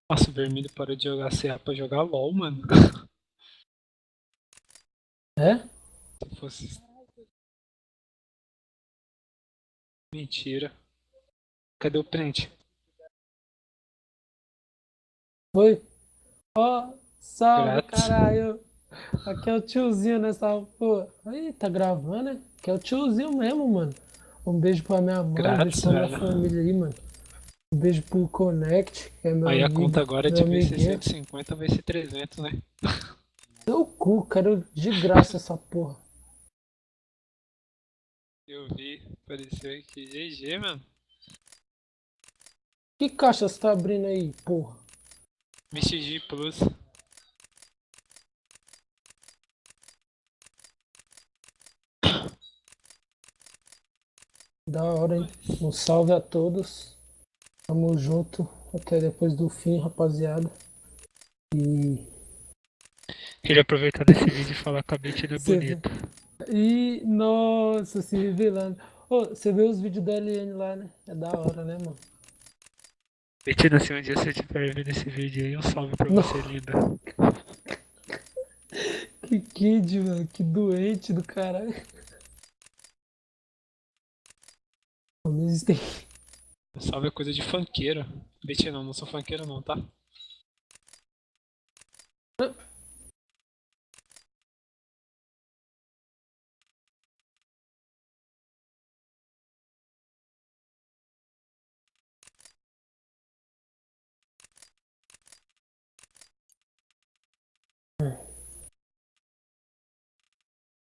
Nossa, o vermelho parou de jogar CA pra jogar LOL, mano. É? Se fosse. Mentira. Cadê o print? Foi? Ó, salve, Grátis. caralho. Aqui é o tiozinho nessa. Pô, aí, tá gravando, né? Aqui é o tiozinho mesmo, mano. Um beijo pra minha mãe, um beijo Grátis, pra minha velho. família aí, mano. Um beijo pro Connect, que é meu Aí a amigo, conta agora, meu de vez de ser amiguinho. 150, vai ser 300, né? Seu cu, quero de graça essa porra. Eu vi, apareceu aqui. GG, mano. Que caixa você tá abrindo aí, porra? MXG Plus. Da hora, hein? Um salve a todos. Tamo junto. Até depois do fim, rapaziada. E. Queria aproveitar desse vídeo e falar que a Betty é Você vê. bonita. E. Nossa, se revelando. Ô, você vê os vídeos da LN lá, né? É da hora, né, mano? Betina, se um dia você estiver vendo esse vídeo aí, um salve pra Não, você, linda. que kid, mano. Que doente do caralho. Não existem. Salve é coisa de funkeiro. Betina, não sou funkeiro não, tá?